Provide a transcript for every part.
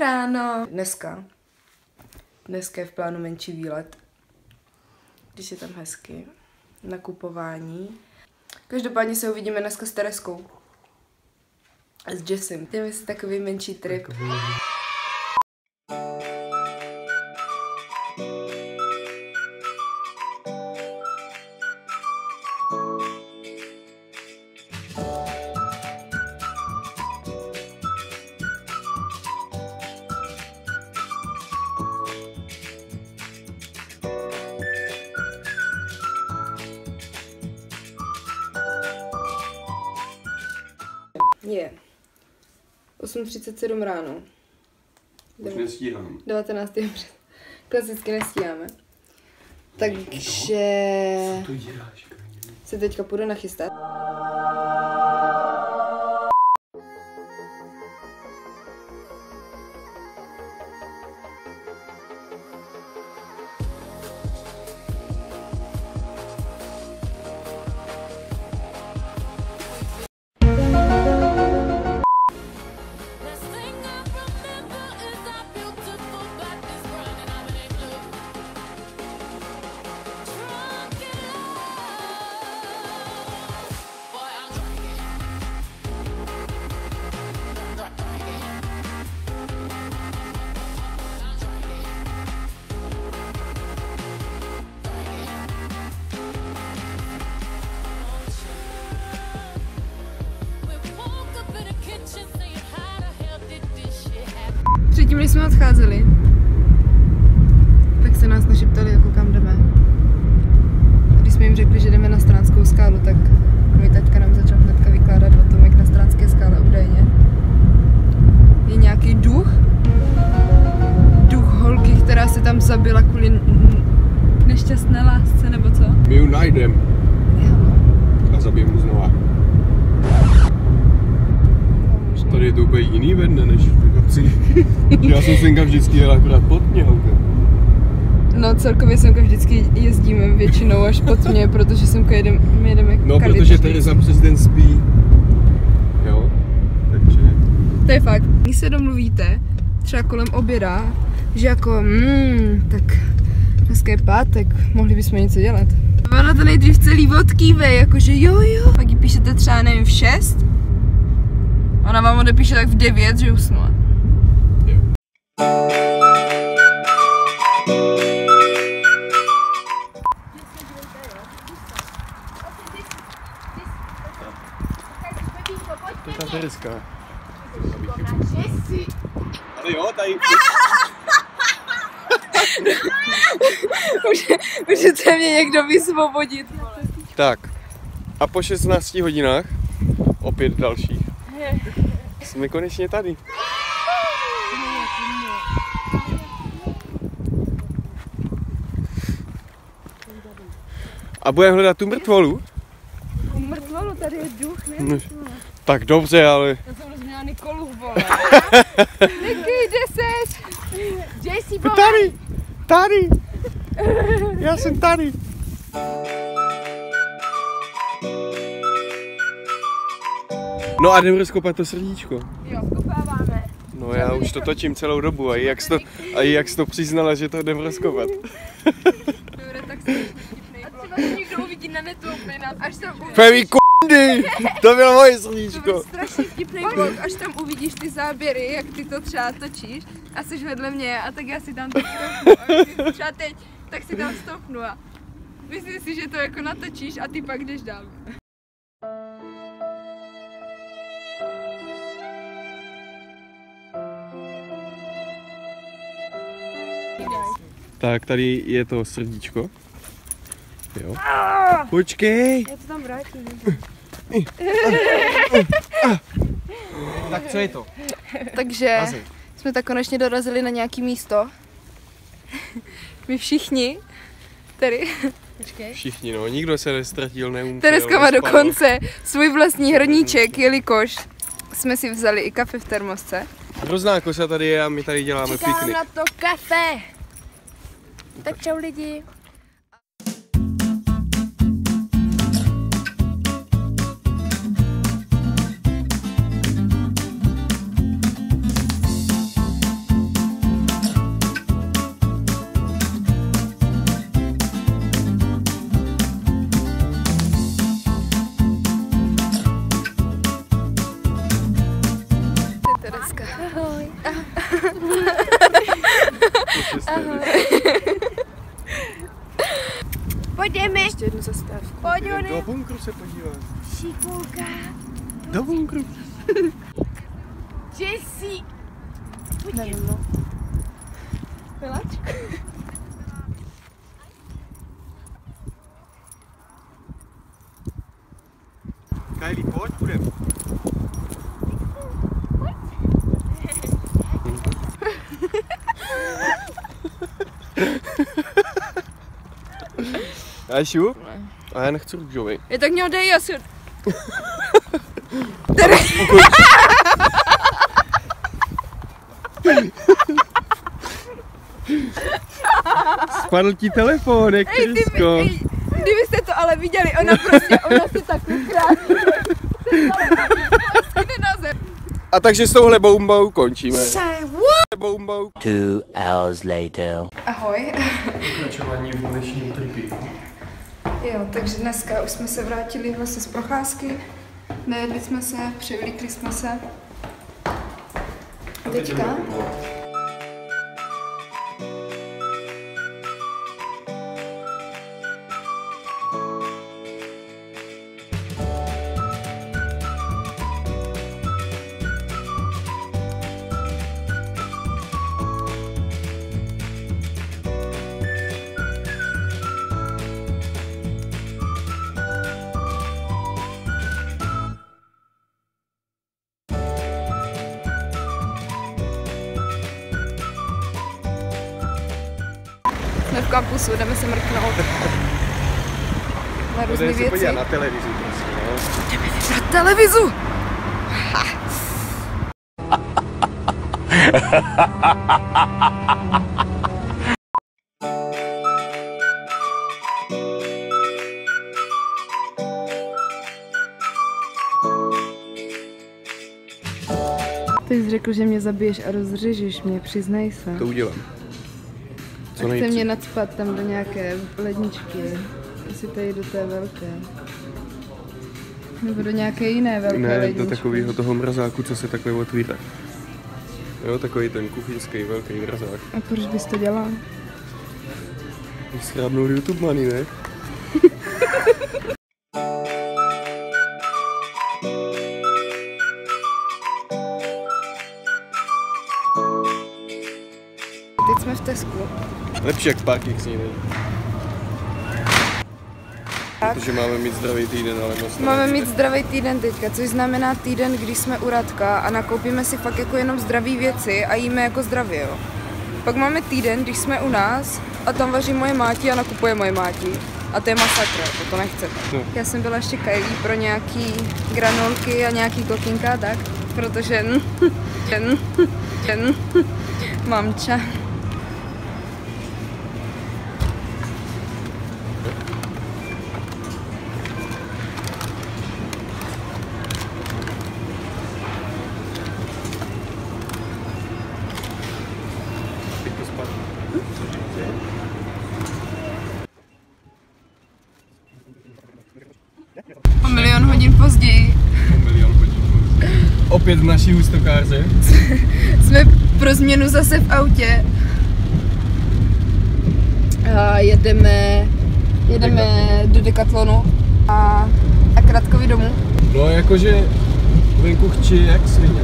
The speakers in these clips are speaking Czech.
ráno. Dneska je v plánu menší výlet, když je tam hezky, nakupování. Každopádně se uvidíme dneska s Tereskou. A s Jessem. Jdeme si takový menší trip. Je 8:37 ráno. Už nestíhám. 19. března. Klasicky nestíháme. Takže Co to děláš? se teďka půjdu nachystat. Předtím, když jsme odcházeli, tak se nás našeptali, jako kam jdeme. Když jsme jim řekli, že jdeme na Stranskou skálu, tak můj taťka nám začal hnedka vykládat o tom, jak na Stranské skále údajně je nějaký duch holky, která se tam zabila kvůli nešťastné lásce, nebo co? My ji najdeme a zabijeme ji znova. Tady je to úplně jiný ve dne, než v kapci. Já jsem semka vždycky jel akorát pod mě autem. No celkově semka vždycky jezdíme většinou až pod mě, protože semka jedeme No, protože Tereza přes den spí. Jo, takže... To je fakt. Když se domluvíte, třeba kolem oběda, že jako, tak dneska je pátek, mohli bychom něco dělat. Ona to nejdřív celý odkýve, jakože jo. Pak jí píšete třeba, nevím, v 6. Ona vám odepíše tak v 9, že usnula. Jo. To je ta Tereska. Ale jo, tady... Můžete mě někdo vysvobodit. Tak, a po 16 hodinách, opět dalších, jsme konečně tady. A budeme hledat tu mrtvolu? Mrtvolu, tady je duch, ne? No, tak dobře, ale... Já jsem rozměla Nikolu, vole. Niky, kde seš? Jessie, vole. Tady! Já jsem tady! No a jdeme rozkopat to srdíčko. Jo, kopáváme. No já už to točím celou dobu a jak jsi to přiznala, že to jdeme rozkopat. Dobré, tak se vtipnej. A třeba to někdo uvidí na netu, až tam uvidíš. Femi k***y! To bylo moje srdíčko. To byl strašně vtipnej vlog, až tam uvidíš ty záběry, jak ty to třeba točíš a jsi vedle mě a tak já si tam to stopnu. A když třeba teď, tak si tam stopnu a myslím si, že to jako natočíš a ty pak jdeš dál. Tak tady je to srdíčko. Jo. Počkej! Já to tam vrátím. Tak co je to? Takže jsme tak konečně dorazili na nějaký místo. My všichni. Tady. Počkej. Všichni, no, nikdo se nestratil, neumřel. Tereska má dokonce svůj vlastní hrníček, jelikož jsme si vzali i kafe v termosce. Hrozná kosa tady je a my tady děláme Čekám piknik. na to kafe. Tak čau lidi. Tereska. Ahoj. Pojďme. Ještě jednu zastávku. Pojďme. Do bunkru se podívat. Šikulka. Do bunkru. Jessie. Nevím, no. Miláčku. Kylie, pojď, půjdem. A šup? A já nechci růžovej. Je tak měl dej asi. Spadl ti telefon, jak Krysko. Kdybyste to ale viděli, ona si takhle krásně. A takže s touhle bombou končíme. Bombou. 2 hours later. Ahoj. Pokračování v dnešním tripy. Jo, takže dneska už jsme se vrátili vlastně z procházky. Nejedli jsme se, převlíkli jsme se. A teďka? Jsme v kampusu, jdeme se mrknout na různé věci. Podívat na televizi prostě, no. Jdeme na televizu! Ty jsi řekl, že mě zabiješ a rozřežeš mě, přiznej se. To udělám. Co chce mě nacpat tam do nějaké ledničky, jestli tady do té velké. Nebo do nějaké jiné velké ledničky. Do takového toho mrazáku, co se takhle otvírá. Jo, takový ten kuchyňský velký mrazák. A proč bys to dělal? Schrábnul YouTube money, ne? Teď jsme v Tesku. Lepší jak Sparky snídaní. Protože máme mít zdravý týden, ale moc Máme mít zdravý týden teďka, což znamená týden, když jsme u Radka a nakoupíme si fakt jako jenom zdraví věci a jíme jako zdravě, jo. Pak máme týden, když jsme u nás a tam vaří moje máti a nakupuje moje máti. A to je masakr, to nechcete. No. Já jsem byla ještě Kylie pro nějaký granolky a nějaký kokínka a tak, protože mamča. O milion hodin později opět v naší hustokárze. jsme pro změnu zase v autě. A jedeme do Decathlonu a k Radkovi domů. No jakože venku chči jak svině.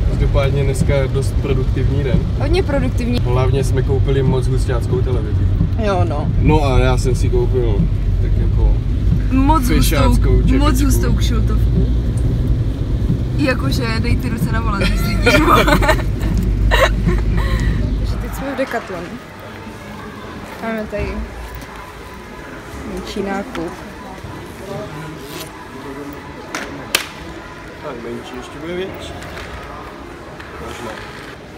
Každopádně dneska dost produktivní den. Hodně produktivní. Hlavně jsme koupili moc husťáckou televizi. Jo no. No a já jsem si koupil tak jako Moc hustou kšiltovku. Jakože dej ty ruce na volant, když slítíš. Takže teď jsme v Decathlonu. Máme tady menší nákup. Tak menší, ještě bude větší. Možná.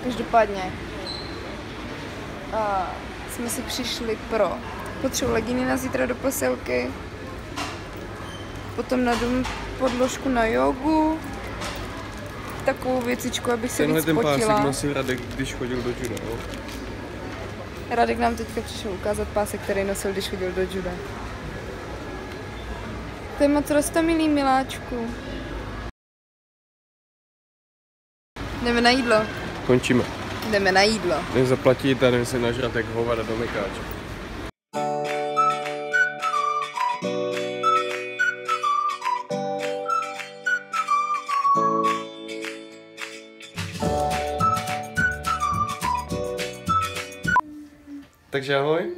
Každopádně jsme si přišli pro potřebu legíny na zítra do posilky, potom na dům podložku na jogu, takovou věcičku, abych se víc potila. Tenhle ten pásek nosil Radek, když chodil do juda, jo? Radek nám teďka přišel ukázat pásek, který nosil, když chodil do juda. To je moc roztomilý, miláčku. Jdeme na jídlo. Končíme. Jdeme na jídlo. Jdeme zaplatit a jdeme se nažrat jak hovada do mekáče. Takže ahoj.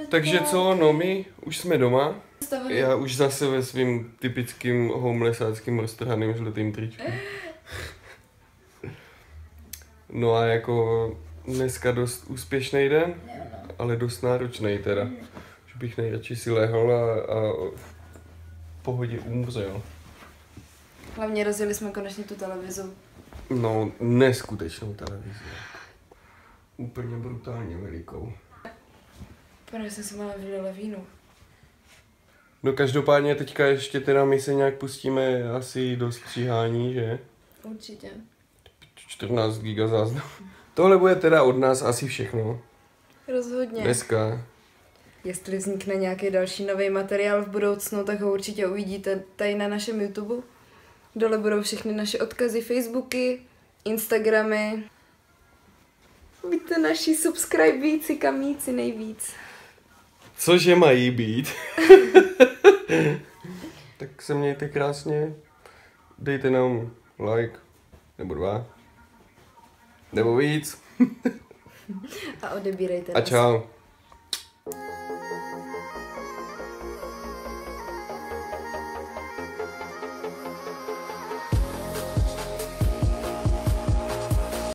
Takže co, no my už jsme doma. Já už zase ve svým typickým homelessáckým roztrhaným žlutým tričku. No a jako dneska dost úspěšný den, ale dost náročný teda. Že bych nejradši si lehl a v pohodě umřel. Hlavně rozjeli jsme konečně tu televizu. No, neskutečnou televizi. Úplně brutálně velikou. Protože jsem si mála vylila vínu. No každopádně teďka ještě teda my se nějak pustíme asi do stříhání, že? Určitě. 14 giga záznam. Tohle bude teda od nás asi všechno. Rozhodně. Dneska. Jestli vznikne nějaký další nový materiál v budoucnu, tak ho určitě uvidíte tady na našem YouTube. Dole budou všechny naše odkazy, Facebooky, Instagramy. Buďte naši subscribeíci, kamíci nejvíc. Cože mají být? Tak se mějte krásně. Dejte nám like. Nebo 2. Nebo víc. A odebírejte A nás. čau.